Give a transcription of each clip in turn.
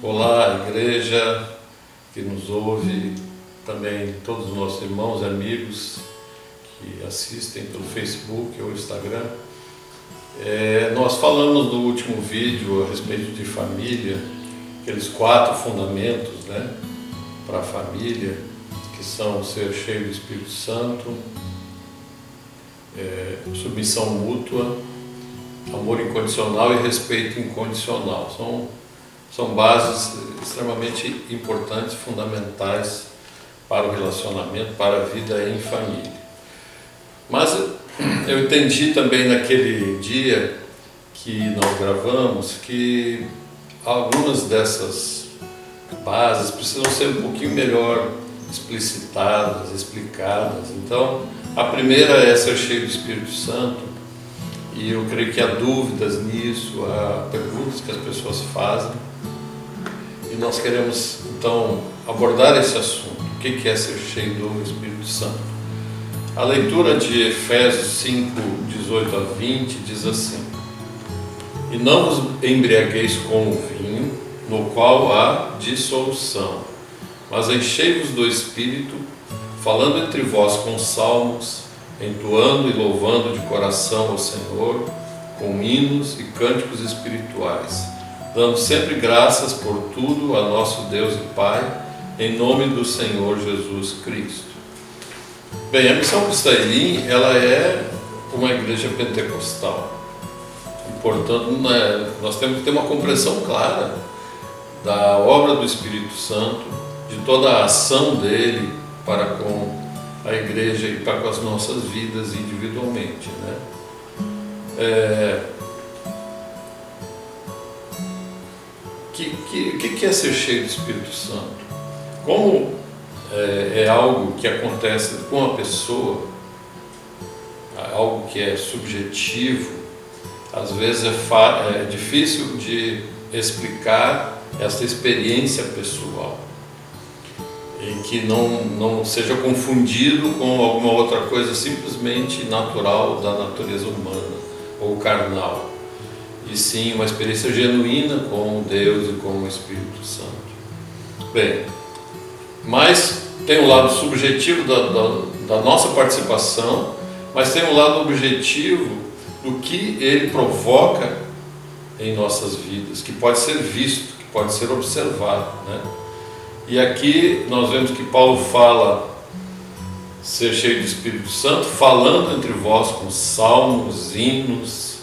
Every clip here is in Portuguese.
Olá, igreja que nos ouve, também todos os nossos irmãos e amigos que assistem pelo Facebook ou Instagram. Nós falamos no último vídeo a respeito de família, aqueles 4 fundamentos, para a família, que são ser cheio do Espírito Santo, submissão mútua, amor incondicional e respeito incondicional. São bases extremamente importantes, fundamentais para o relacionamento, para a vida em família. Mas eu entendi também naquele dia que nós gravamos que algumas dessas bases precisam ser um pouquinho melhor explicitadas, explicadas. Então, a primeira é ser cheio do Espírito Santo, e eu creio que há dúvidas nisso, há perguntas que as pessoas fazem, e nós queremos então abordar esse assunto. O que é ser cheio do Espírito Santo? A leitura de Efésios 5, 18 a 20 diz assim: E não vos embriagueis com o vinho, no qual há dissolução, mas enchei-vos do Espírito, falando entre vós com salmos, entoando e louvando de coração ao Senhor, com hinos e cânticos espirituais, dando sempre graças por tudo a nosso Deus e Pai, em nome do Senhor Jesus Cristo. Bem, a Missão Cristo Elim, ela é uma igreja pentecostal. E, portanto, nós temos que ter uma compreensão clara da obra do Espírito Santo, de toda a ação dele para com a igreja e para com as nossas vidas individualmente, O que é ser cheio do Espírito Santo? Como é algo que acontece com a pessoa, algo que é subjetivo, às vezes é difícil de explicar essa experiência pessoal, em que não seja confundido com alguma outra coisa simplesmente natural da natureza humana ou carnal, e sim uma experiência genuína com Deus e com o Espírito Santo. Bem, mas tem um lado subjetivo da nossa participação, mas tem um lado objetivo do que ele provoca em nossas vidas, que pode ser visto, que pode ser observado, E aqui nós vemos que Paulo fala ser cheio do Espírito Santo, falando entre vós com salmos, hinos,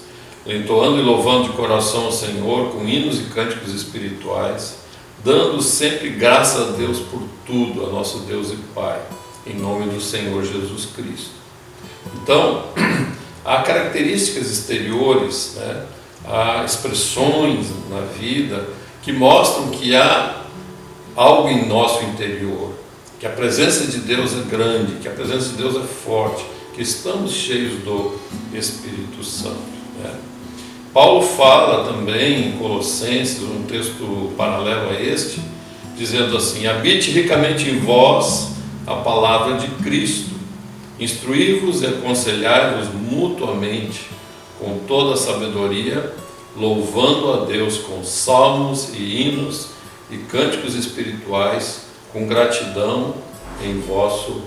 entoando e louvando de coração ao Senhor, com hinos e cânticos espirituais, dando sempre graças a Deus por tudo, a nosso Deus e Pai, em nome do Senhor Jesus Cristo. Então, há características exteriores, há expressões na vida que mostram que há algo em nosso interior, que a presença de Deus é grande, que a presença de Deus é forte, que estamos cheios do Espírito Santo. Paulo fala também em Colossenses, um texto paralelo a este, dizendo assim: habite ricamente em vós a palavra de Cristo, instruí-vos e aconselhai-vos mutuamente com toda a sabedoria, louvando a Deus com salmos e hinos e cânticos espirituais, com gratidão em vosso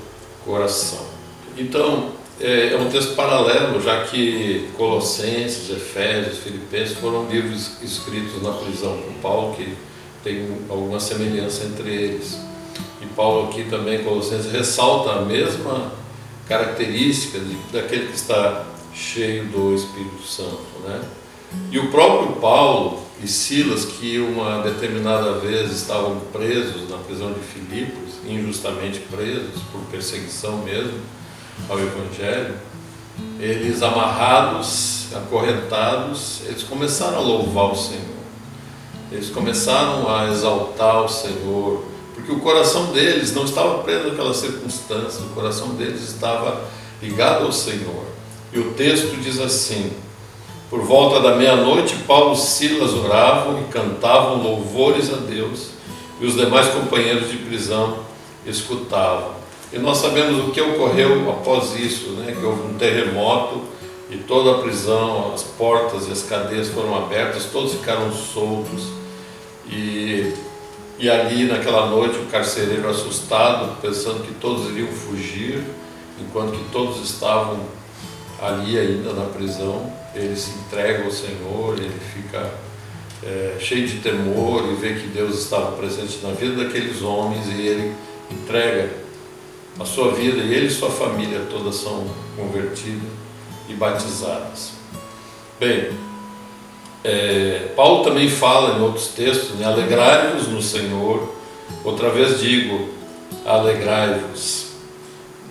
coração. Então, é um texto paralelo, já que Colossenses, Efésios, Filipenses foram livros escritos na prisão por Paulo, que tem alguma semelhança entre eles. E Paulo aqui também, Colossenses, ressalta a mesma característica daquele que está cheio do Espírito Santo, E o próprio Paulo e Silas, que uma determinada vez estavam presos na prisão de Filipos, injustamente presos, por perseguição mesmo ao Evangelho, eles amarrados, acorrentados, eles começaram a louvar o Senhor, eles começaram a exaltar o Senhor, porque o coração deles não estava preso àquelas circunstâncias, o coração deles estava ligado ao Senhor. E o texto diz assim: por volta da meia-noite, Paulo e Silas oravam e cantavam louvores a Deus, e os demais companheiros de prisão escutavam. E nós sabemos o que ocorreu após isso, que houve um terremoto e toda a prisão, as portas e as cadeias foram abertas, todos ficaram soltos, e E ali naquela noite o carcereiro, assustado, pensando que todos iriam fugir, enquanto que todos estavam ali ainda na prisão, ele se entrega ao Senhor, ele fica cheio de temor e vê que Deus estava presente na vida daqueles homens, e ele entrega a sua vida, e ele e sua família todas são convertidas e batizadas. Bem, Paulo também fala em outros textos, né? Alegrai-vos no Senhor. Outra vez digo, alegrai-vos.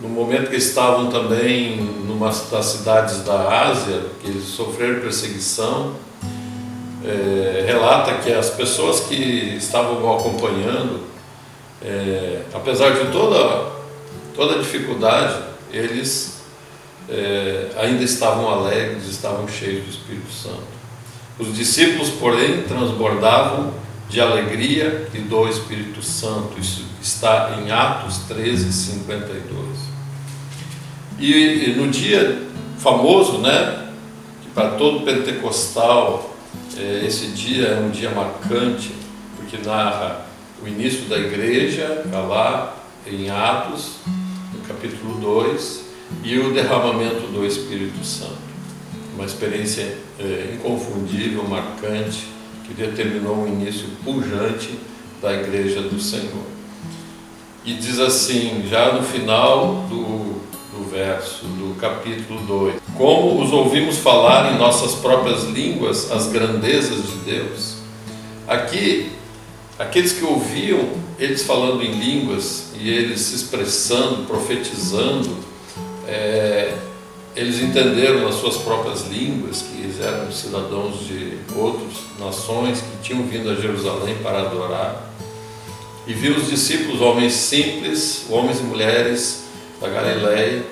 No momento que estavam também numa das cidades da Ásia, que eles sofreram perseguição, relata que as pessoas que estavam acompanhando, apesar de toda a dificuldade, eles ainda estavam alegres, estavam cheios do Espírito Santo. Os discípulos, porém, transbordavam de alegria e do Espírito Santo. Isso está em Atos 13, 52. E no dia famoso, né, que para todo pentecostal, esse dia é um dia marcante, porque narra o início da igreja, está lá em Atos, no capítulo 2, e o derramamento do Espírito Santo. Uma experiência inconfundível, marcante, que determinou um início pujante da igreja do Senhor. E diz assim, já no final do verso, do capítulo 2: como os ouvimos falar em nossas próprias línguas as grandezas de Deus. Aqui, aqueles que ouviam eles falando em línguas e eles se expressando, profetizando, eles entenderam nas suas próprias línguas que eles eram cidadãos de outras nações que tinham vindo a Jerusalém para adorar, e viu os discípulos, homens simples, homens e mulheres da Galileia,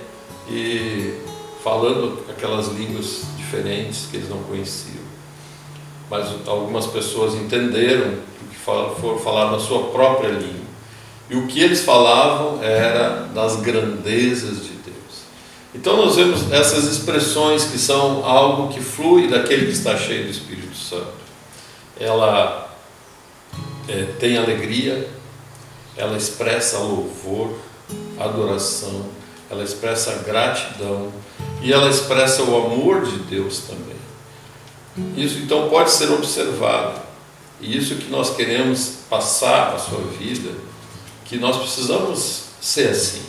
e falando aquelas línguas diferentes que eles não conheciam. Mas algumas pessoas entenderam o que foram falar na sua própria língua, e o que eles falavam era das grandezas de Deus. Então nós vemos essas expressões que são algo que flui daquele que está cheio do Espírito Santo. Ela tem alegria, ela expressa louvor, adoração, ela expressa gratidão, e ela expressa o amor de Deus também. Isso então pode ser observado, e isso que nós queremos passar à sua vida, que nós precisamos ser assim.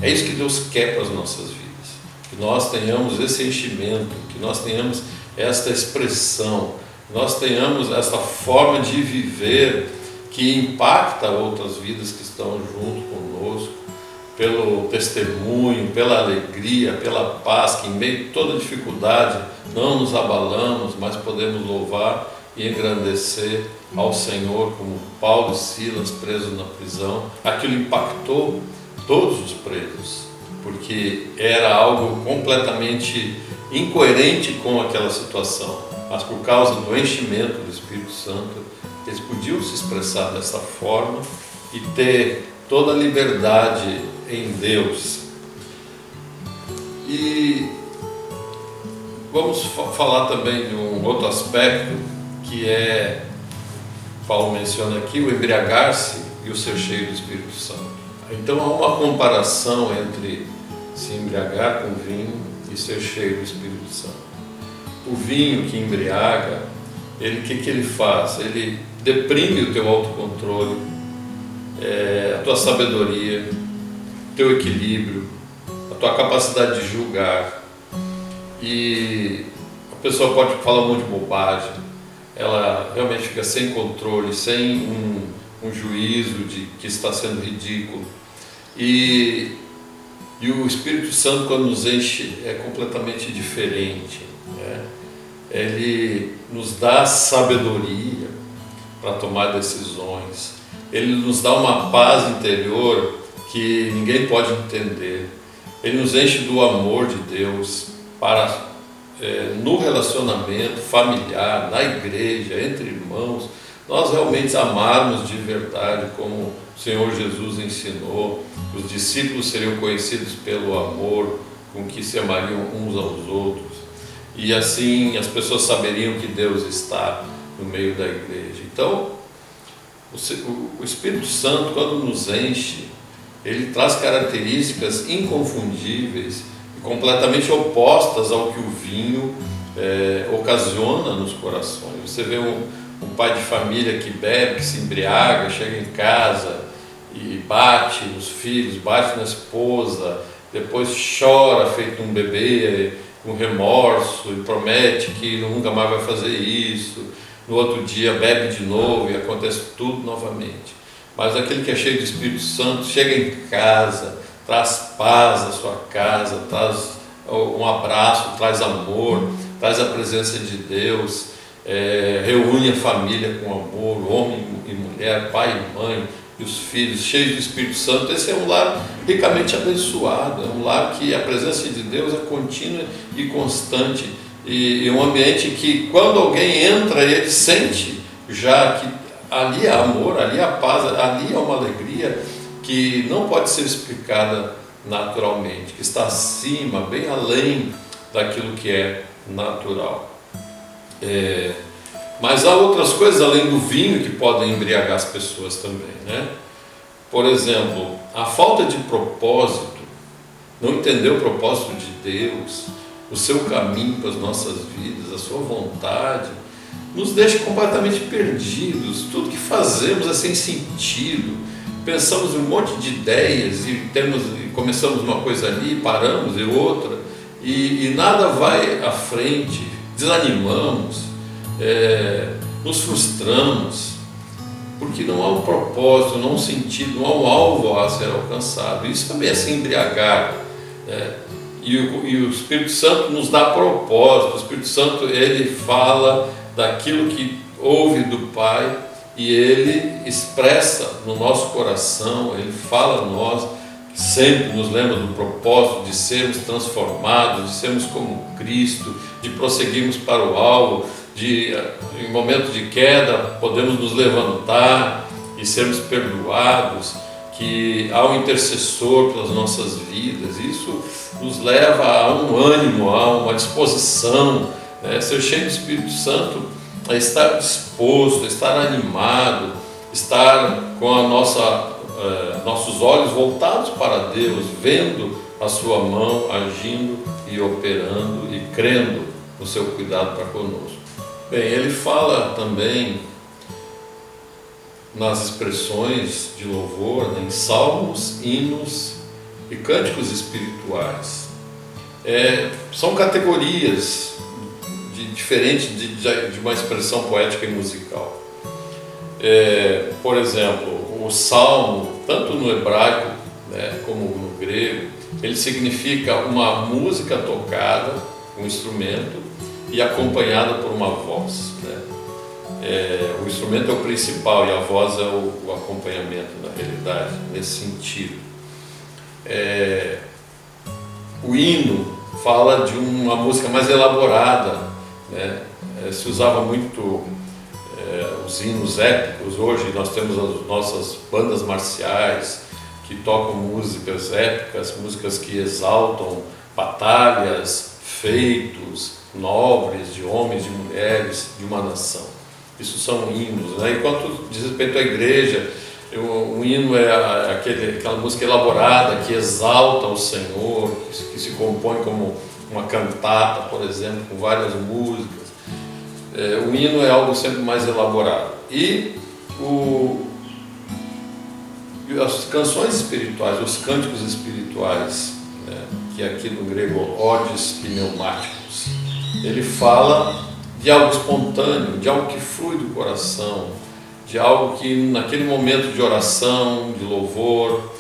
É isso que Deus quer para as nossas vidas, que nós tenhamos esse enchimento, que nós tenhamos esta expressão, que nós tenhamos esta forma de viver que impacta outras vidas que estão junto conosco, pelo testemunho, pela alegria, pela paz, que em meio a toda dificuldade não nos abalamos, mas podemos louvar e engrandecer ao Senhor, como Paulo e Silas presos na prisão. Aquilo impactou todos os presos, porque era algo completamente incoerente com aquela situação, mas por causa do enchimento do Espírito Santo, eles podiam se expressar dessa forma e ter toda a liberdade em Deus. E vamos falar também de um outro aspecto, que Paulo menciona aqui, o embriagar-se e o ser cheio do Espírito Santo. Então há uma comparação entre se embriagar com vinho e ser cheio do Espírito Santo. O vinho que embriaga, o que ele faz? Ele deprime o teu autocontrole, a tua sabedoria, o teu equilíbrio, a tua capacidade de julgar, e a pessoa pode falar um monte de bobagem, ela realmente fica sem controle, sem um juízo de que está sendo ridículo. E o Espírito Santo, quando nos enche, é completamente diferente, né? Ele nos dá sabedoria para tomar decisões, ele nos dá uma paz interior que ninguém pode entender, ele nos enche do amor de Deus para no relacionamento familiar, na igreja, entre irmãos, nós realmente amarmos de verdade, como o Senhor Jesus ensinou. Os discípulos seriam conhecidos pelo amor com que se amariam uns aos outros, e assim as pessoas saberiam que Deus está no meio da igreja. Então, O Espírito Santo, quando nos enche, ele traz características inconfundíveis e completamente opostas ao que o vinho ocasiona nos corações. Você vê um pai de família que bebe, que se embriaga, chega em casa e bate nos filhos, bate na esposa, depois chora feito um bebê, com remorso, e promete que nunca mais vai fazer isso. No outro dia bebe de novo e acontece tudo novamente. Mas aquele que é cheio do Espírito Santo chega em casa, traz paz à sua casa, traz um abraço, traz amor, traz a presença de Deus, reúne a família com amor, homem e mulher, pai e mãe, e os filhos cheios do Espírito Santo. Esse é um lar ricamente abençoado, é um lar que a presença de Deus é contínua e constante, e um ambiente que quando alguém entra ele sente já que ali há amor, ali há paz, ali há uma alegria que não pode ser explicada naturalmente, que está acima, bem além daquilo que é natural. Mas há outras coisas além do vinho que podem embriagar as pessoas também, né? Por exemplo, a falta de propósito, não entender o propósito de Deus, o seu caminho para as nossas vidas, a sua vontade, nos deixa completamente perdidos. Tudo que fazemos é sem sentido. Pensamos em um monte de ideias e começamos uma coisa ali, paramos e outra, e nada vai à frente, desanimamos, nos frustramos, porque não há um propósito, não há um sentido, não há um alvo a ser alcançado. Isso também é se embriagar, né? E o Espírito Santo nos dá propósito. O Espírito Santo, ele fala daquilo que ouve do Pai e ele expressa no nosso coração, ele fala a nós, sempre nos lembra do propósito de sermos transformados, de sermos como Cristo, de prosseguirmos para o alvo, em momentos de queda podemos nos levantar e sermos perdoados, que há um intercessor pelas nossas vidas. Isso nos leva a um ânimo, a uma disposição, né? Ser cheio do Espírito Santo é estar disposto, estar animado, estar com nossos olhos voltados para Deus, vendo a sua mão agindo e operando e crendo no seu cuidado para conosco. Bem, ele fala também nas expressões de louvor, né, em salmos, hinos e cânticos espirituais. São categorias diferentes de uma expressão poética e musical. Por exemplo, o salmo, tanto no hebraico, né, como no grego, ele significa uma música tocada, um instrumento, e acompanhada por uma voz, né? O instrumento é o principal e a voz é o acompanhamento, na realidade, nesse sentido. O hino fala de uma música mais elaborada, né? Se usava muito os hinos épicos. Hoje nós temos as nossas bandas marciais que tocam músicas épicas, músicas que exaltam batalhas, feitos nobres de homens, de mulheres, de uma nação. Isso são hinos, né? Enquanto diz respeito à igreja, o hino é aquela música elaborada que exalta o Senhor, que se compõe como uma cantata, por exemplo, com várias músicas. O hino é algo sempre mais elaborado. E as canções espirituais, os cânticos espirituais, né, que aqui no grego odes pneumáticos, ele fala de algo espontâneo, de algo que flui do coração, de algo que naquele momento de oração, de louvor,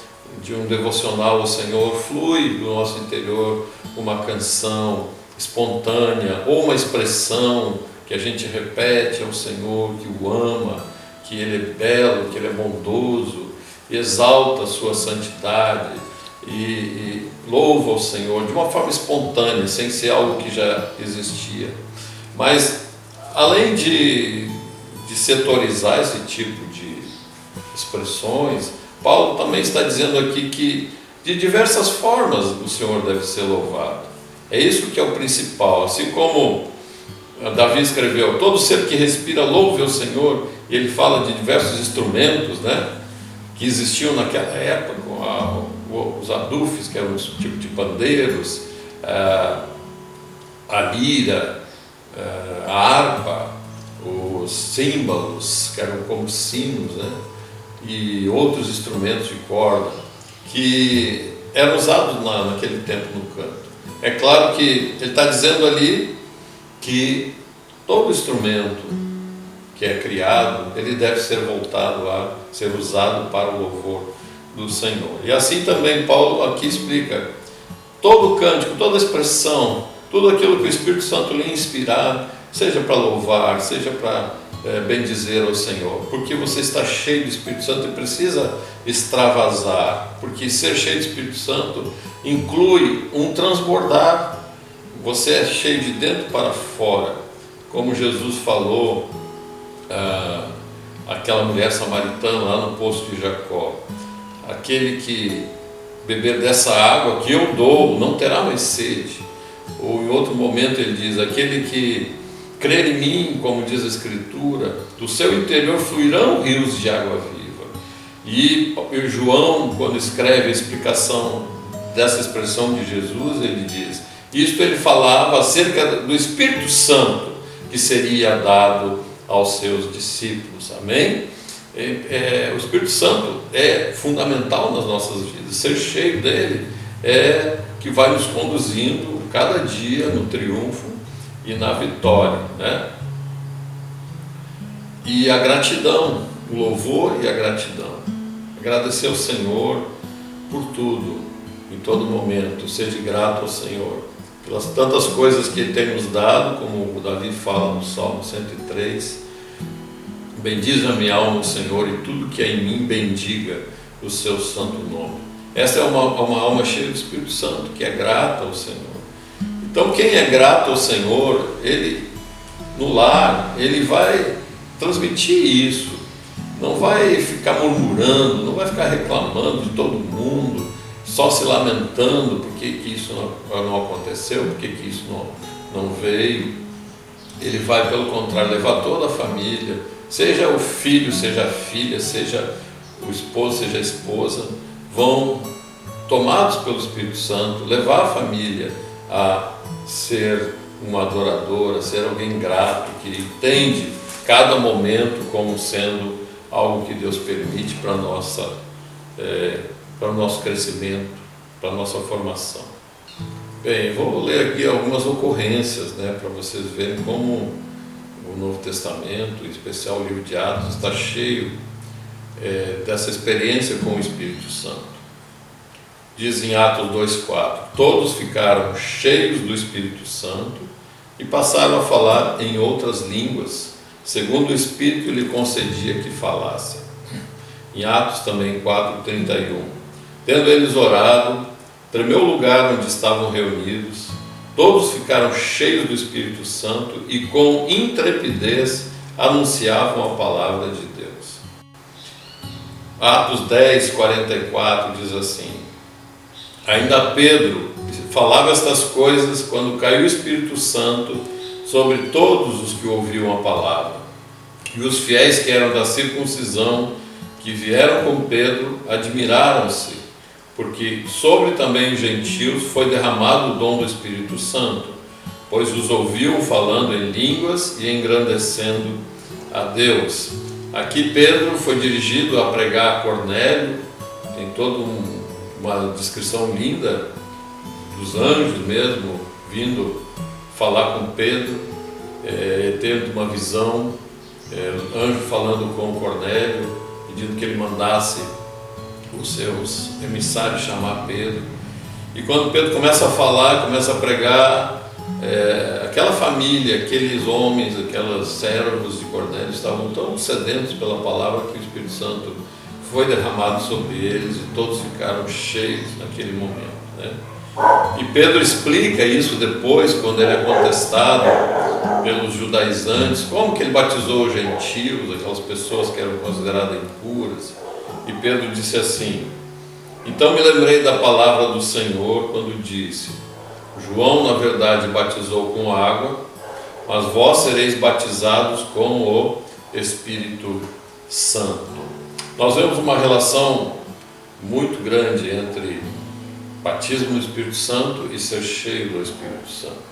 de um devocional ao Senhor, flui do nosso interior uma canção espontânea ou uma expressão que a gente repete ao Senhor, que o ama, que Ele é belo, que Ele é bondoso, e exalta a sua santidade e louva ao Senhor de uma forma espontânea, sem ser algo que já existia. Mas além de setorizar esse tipo de expressões, Paulo também está dizendo aqui que de diversas formas o Senhor deve ser louvado. É isso que é o principal. Assim como Davi escreveu: todo ser que respira louve ao Senhor, e ele fala de diversos instrumentos, né, que existiam naquela época, os adufes, que eram um tipo de pandeiros, a lira, a harpa, os símbolos, que eram como sinos, né, e outros instrumentos de corda, que eram usados naquele tempo no canto. É claro que ele está dizendo ali que todo instrumento que é criado, ele deve ser voltado a ser usado para o louvor do Senhor. E assim também Paulo aqui explica, todo cântico, toda expressão, tudo aquilo que o Espírito Santo lhe inspirar, seja para louvar, seja para bendizer ao Senhor, porque você está cheio do Espírito Santo e precisa extravasar, porque ser cheio do Espírito Santo inclui um transbordar, você é cheio de dentro para fora, como Jesus falou aquela mulher samaritana lá no poço de Jacó, aquele que beber dessa água que eu dou não terá mais sede. Ou em outro momento ele diz, aquele que crer em mim, como diz a Escritura, do seu interior fluirão rios de água viva. E João, quando escreve a explicação dessa expressão de Jesus, ele diz, isto ele falava acerca do Espírito Santo que seria dado aos seus discípulos, amém? O Espírito Santo é fundamental nas nossas vidas, ser cheio dele é que vai nos conduzindo cada dia no triunfo e na vitória, né? E a gratidão, o louvor e a gratidão, agradecer ao Senhor por tudo, em todo momento, seja grato ao Senhor pelas tantas coisas que Ele tem nos dado, como o Davi fala no Salmo 103, bendize a minha alma o Senhor e tudo que é em mim bendiga o seu santo nome. Essa é uma alma cheia do Espírito Santo, que é grata ao Senhor. Então quem é grato ao Senhor, ele no lar, ele vai transmitir isso, não vai ficar murmurando, não vai ficar reclamando de todo mundo, só se lamentando porque que isso não aconteceu, porque que isso não veio. Ele vai, pelo contrário, levar toda a família, seja o filho, seja a filha, seja o esposo, seja a esposa, vão, tomados pelo Espírito Santo, levar a família a ser uma adoradora, ser alguém grato, que entende cada momento como sendo algo que Deus permite para o nosso crescimento, para a nossa formação. Bem, vou ler aqui algumas ocorrências, né, para vocês verem como o Novo Testamento, em especial o livro de Atos, está cheio dessa experiência com o Espírito Santo. Diz em Atos 2,4, todos ficaram cheios do Espírito Santo e passaram a falar em outras línguas, segundo o Espírito lhe concedia que falassem. Em Atos também 4,31, tendo eles orado, tremeu o lugar onde estavam reunidos, todos ficaram cheios do Espírito Santo e com intrepidez anunciavam a palavra de Deus. Atos 10,44 diz assim, ainda Pedro falava estas coisas quando caiu o Espírito Santo sobre todos os que ouviam a palavra. E os fiéis que eram da circuncisão, que vieram com Pedro, admiraram-se, porque sobre também os gentios foi derramado o dom do Espírito Santo, pois os ouviam falando em línguas e engrandecendo a Deus. Aqui Pedro foi dirigido a pregar a Cornélio, tem toda uma descrição linda dos anjos mesmo, vindo falar com Pedro, tendo uma visão, anjo falando com Cornélio, pedindo que ele mandasse os seus emissários chamar Pedro. E quando Pedro começa a falar, começa a pregar, aquela família, aqueles homens, aquelas servos de Cornélio estavam tão sedentos pela palavra que o Espírito Santo foi derramado sobre eles e todos ficaram cheios naquele momento, né? E Pedro explica isso depois, quando ele é contestado pelos judaizantes, como que ele batizou os gentios, aquelas pessoas que eram consideradas impuras. E Pedro disse assim, então me lembrei da palavra do Senhor quando disse, João na verdade batizou com água, mas vós sereis batizados com o Espírito Santo. Nós vemos uma relação muito grande entre batismo no Espírito Santo e ser cheio do Espírito Santo.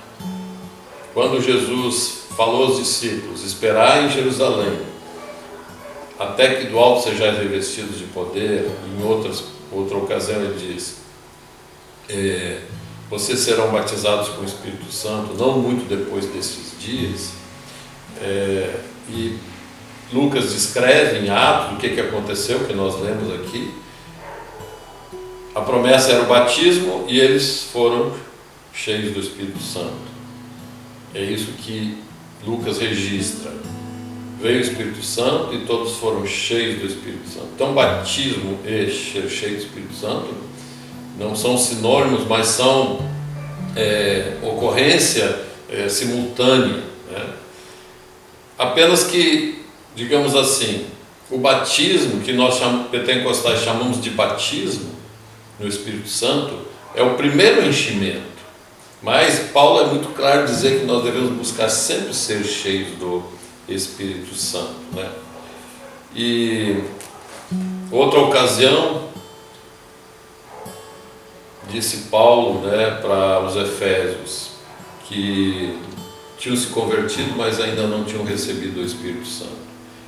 Quando Jesus falou aos discípulos: esperai em Jerusalém, até que do alto sejais revestidos de poder, em outra ocasião ele diz: vocês serão batizados com o Espírito Santo, não muito depois desses dias. E Lucas descreve em Atos o que aconteceu, que nós lemos aqui. A promessa era o batismo e eles foram cheios do Espírito Santo. É isso que Lucas registra. Veio o Espírito Santo e todos foram cheios do Espírito Santo. Então, batismo e ser cheio do Espírito Santo não são sinônimos, mas são ocorrência simultânea, né? Apenas que, digamos assim, o batismo, que nós pentecostais chamamos de batismo no Espírito Santo, é o primeiro enchimento. Mas Paulo é muito claro dizer que nós devemos buscar sempre ser cheios do Espírito Santo, né? E outra ocasião, disse Paulo, né, para os Efésios, que tinham se convertido, mas ainda não tinham recebido o Espírito Santo.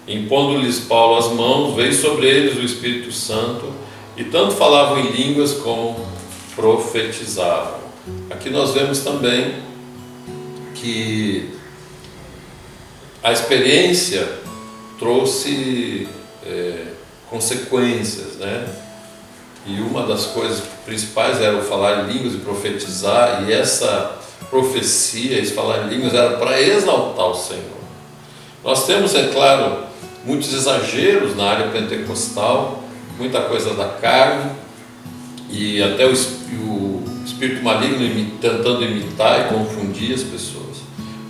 Impondo-lhes Paulo as mãos, veio sobre eles o Espírito Santo, e tanto falavam em línguas como profetizavam. Aqui nós vemos também que a experiência trouxe consequências, né? E uma das coisas principais era o falar em línguas e profetizar, e essa profecia, esse falar em línguas, era para exaltar o Senhor. Nós temos, é claro, muitos exageros na área pentecostal, muita coisa da carne, e até o espírito maligno tentando imitar e confundir as pessoas.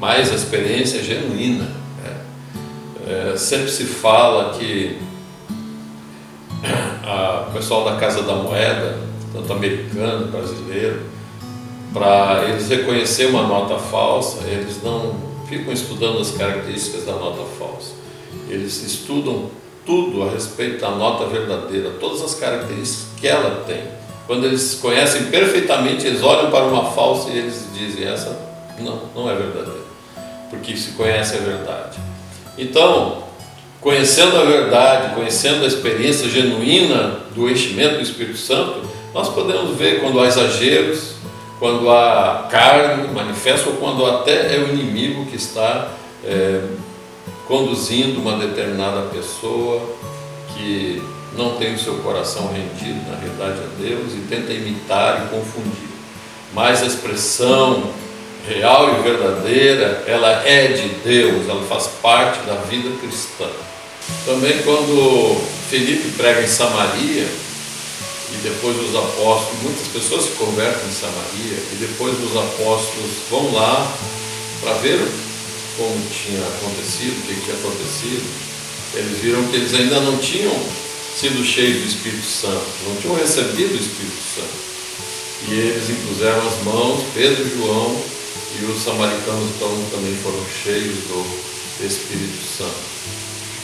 Mas a experiência é genuína, né? Sempre se fala que o pessoal da Casa da Moeda, tanto americano, brasileiro, para eles reconhecer uma nota falsa, eles não ficam estudando as características da nota falsa. Eles estudam tudo a respeito da nota verdadeira, todas as características que ela tem. Quando eles conhecem perfeitamente, eles olham para uma falsa e eles dizem: essa não é verdadeira, porque se conhece a verdade. Então, conhecendo a verdade, conhecendo a experiência genuína do enchimento do Espírito Santo, nós podemos ver quando há exageros, quando há carne manifesta, ou quando até é o inimigo que está conduzindo uma determinada pessoa que não tem o seu coração rendido, na realidade, a Deus, e tenta imitar e confundir. Mas a expressão real e verdadeira, ela é de Deus, ela faz parte da vida cristã. Também quando Filipe prega em Samaria, e depois os apóstolos, muitas pessoas se convertem em Samaria, e depois os apóstolos vão lá para ver como tinha acontecido, o que tinha acontecido. Eles viram que eles ainda não tinham sido cheios do Espírito Santo, não tinham recebido o Espírito Santo. E eles impuseram as mãos, Pedro e João, e os samaritanos também foram cheios do Espírito Santo.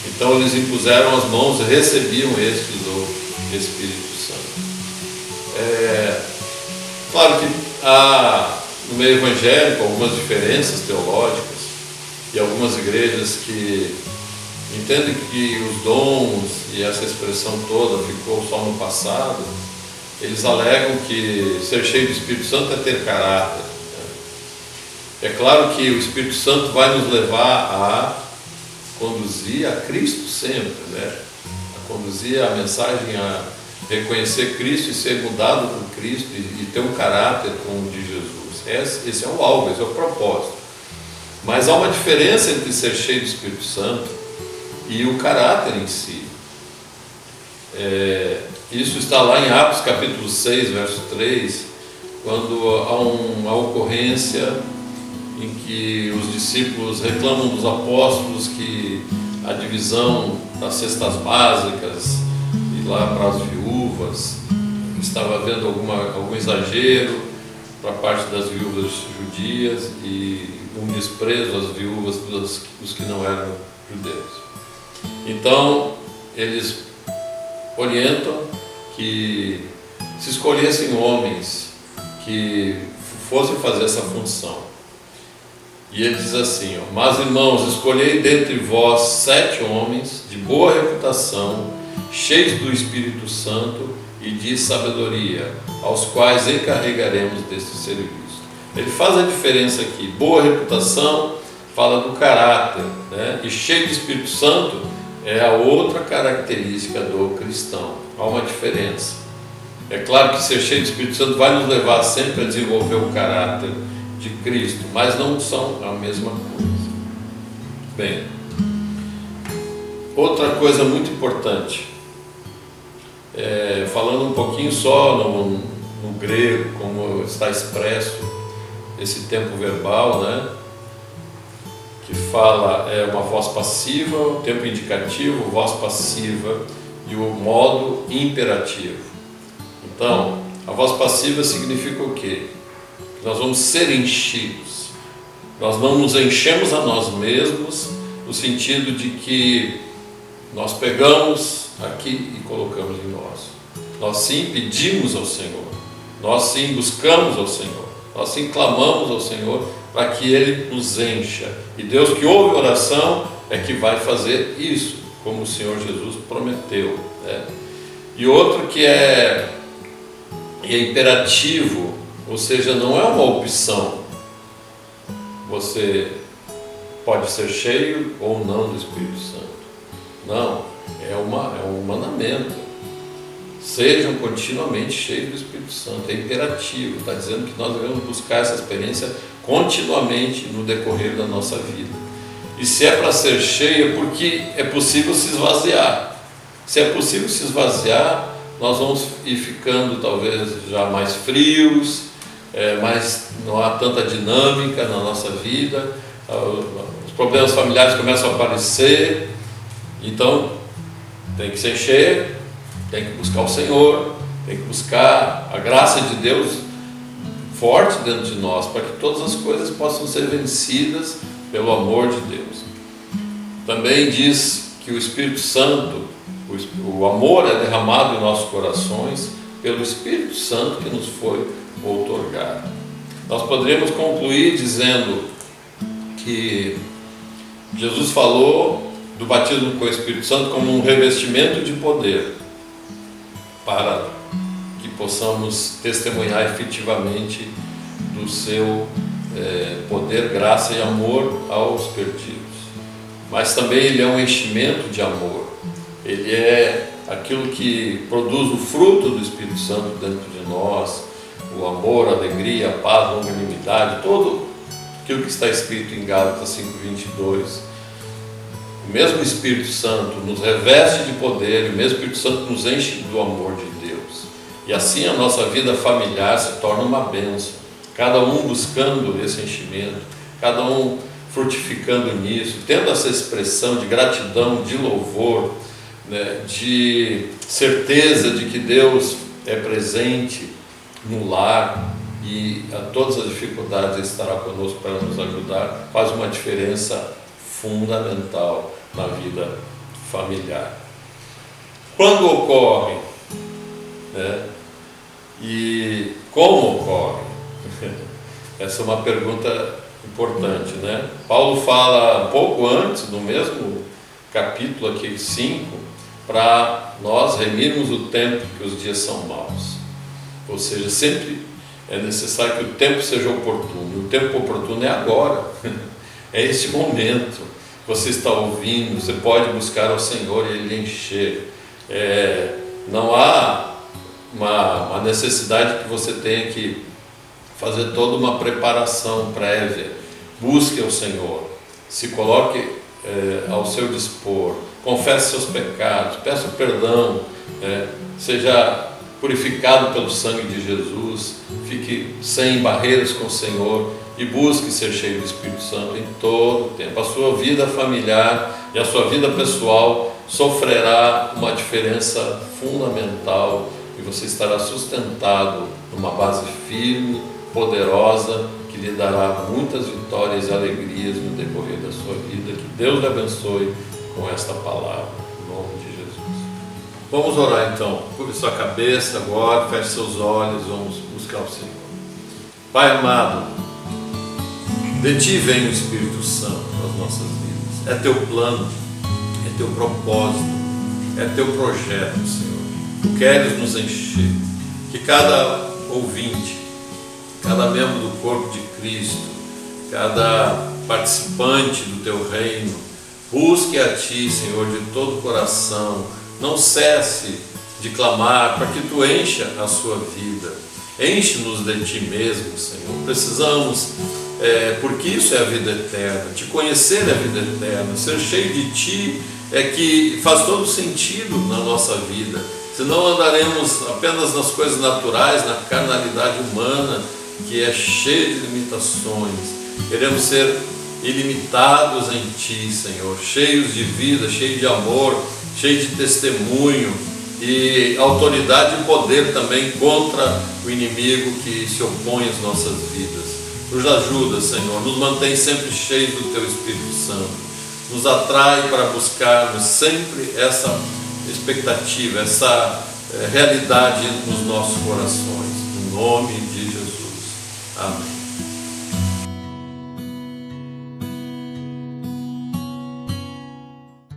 Então eles impuseram as mãos e recebiam estes do Espírito Santo. Claro que há no meio evangélico algumas diferenças teológicas, e algumas igrejas que entendem que os dons e essa expressão toda ficou só no passado. Eles alegam que ser cheio do Espírito Santo é ter caráter. É claro que o Espírito Santo vai nos levar a conduzir a Cristo sempre, né? A conduzir a mensagem a reconhecer Cristo e ser mudado por Cristo e ter um caráter como o de Jesus. Esse é o alvo, esse é o propósito. Mas há uma diferença entre ser cheio do Espírito Santo e o caráter em si. Isso está lá em Atos capítulo 6, verso 3, quando há uma ocorrência em que os discípulos reclamam dos apóstolos que a divisão das cestas básicas e lá para as viúvas estava havendo algum exagero para parte das viúvas judias e um desprezo às viúvas dos que não eram judeus. Então, eles orientam que se escolhessem homens que fossem fazer essa função. E ele diz assim, ó: mas irmãos, escolhei dentre vós 7 homens de boa reputação, cheios do Espírito Santo e de sabedoria, aos quais encarregaremos deste serviço. Ele faz a diferença aqui. Boa reputação fala do caráter, né? E cheio do Espírito Santo é a outra característica do cristão. Há uma diferença. É claro que ser cheio do Espírito Santo vai nos levar sempre a desenvolver o caráter de Cristo, mas não são a mesma coisa. Bem, outra coisa muito importante, falando um pouquinho só no grego, como está expresso esse tempo verbal, né? Que fala uma voz passiva, o tempo indicativo, voz passiva e o modo imperativo. Então, a voz passiva significa o quê? Que nós vamos ser enchidos. Nós não nos enchemos a nós mesmos, no sentido de que nós pegamos aqui e colocamos em nós. Nós sim pedimos ao Senhor, nós sim buscamos ao Senhor, nós sim clamamos ao Senhor para que Ele nos encha. E Deus que ouve a oração é que vai fazer isso, como o Senhor Jesus prometeu, né? E outro que é imperativo, ou seja, não é uma opção. Você pode ser cheio ou não do Espírito Santo. Não, é um mandamento. Sejam continuamente cheios do Espírito Santo. É imperativo, está dizendo que nós devemos buscar essa experiência continuamente no decorrer da nossa vida. E se é para ser cheio, é porque é possível se esvaziar. Se é possível se esvaziar, nós vamos ir ficando talvez já mais frios, mas não há tanta dinâmica na nossa vida, os problemas familiares começam a aparecer. Então tem que se encher, tem que buscar o Senhor, tem que buscar a graça de Deus forte dentro de nós, para que todas as coisas possam ser vencidas pelo amor de Deus. Também diz que o Espírito Santo, o amor é derramado em nossos corações pelo Espírito Santo que nos foi outorgado. Nós poderíamos concluir dizendo que Jesus falou do batismo com o Espírito Santo como um revestimento de poder, para que possamos testemunhar efetivamente do seu poder, graça e amor aos perdidos. Mas também ele é um enchimento de amor. Ele é aquilo que produz o fruto do Espírito Santo dentro de nós, o amor, a alegria, a paz, a longanimidade, tudo aquilo que está escrito em Gálatas 5:22. O mesmo Espírito Santo nos reveste de poder, o mesmo Espírito Santo nos enche do amor de Deus. E assim a nossa vida familiar se torna uma bênção, cada um buscando esse enchimento, cada um frutificando nisso, tendo essa expressão de gratidão, de louvor, né, de certeza de que Deus é presente no lar e a todas as dificuldades estará conosco para nos ajudar, faz uma diferença fundamental na vida familiar. Quando ocorre, né, e como ocorre? Essa é uma pergunta importante, né? Paulo fala um pouco antes, no mesmo capítulo aqui 5, para nós remirmos o tempo, que os dias são maus. Ou seja, sempre é necessário que o tempo seja oportuno. O tempo oportuno é agora, é este momento. Você está ouvindo, você pode buscar ao Senhor e Ele encher. Não há uma necessidade que você tenha que fazer toda uma preparação prévia. Busque ao Senhor, se coloque ao seu dispor, confesse seus pecados, peça perdão, seja purificado pelo sangue de Jesus, fique sem barreiras com o Senhor e busque ser cheio do Espírito Santo em todo o tempo. A sua vida familiar e a sua vida pessoal sofrerá uma diferença fundamental e você estará sustentado numa base firme, poderosa, que lhe dará muitas vitórias e alegrias no decorrer da sua vida. Que Deus lhe abençoe com esta palavra, em nome de Jesus. Vamos orar então. Curve sua cabeça agora, feche seus olhos, vamos buscar o Senhor. Pai amado, de Ti vem o Espírito Santo nas nossas vidas. É Teu plano, é Teu propósito, é Teu projeto, Senhor. Tu queres nos encher. Que cada ouvinte, cada membro do corpo de Cristo, cada participante do Teu reino, busque a Ti, Senhor, de todo o coração. Não cesse de clamar para que Tu encha a sua vida. Enche-nos de Ti mesmo, Senhor. Precisamos, porque isso é a vida eterna. Te conhecer é a vida eterna. Ser cheio de Ti é que faz todo sentido na nossa vida. Senão andaremos apenas nas coisas naturais, na carnalidade humana, que é cheia de limitações. Queremos ser ilimitados em Ti, Senhor, cheios de vida, cheios de amor, cheios de testemunho e autoridade e poder também contra o inimigo que se opõe às nossas vidas. Nos ajuda, Senhor, nos mantém sempre cheios do Teu Espírito Santo, nos atrai para buscarmos sempre essa expectativa, essa realidade nos nossos corações, no nome de Jesus. Amém.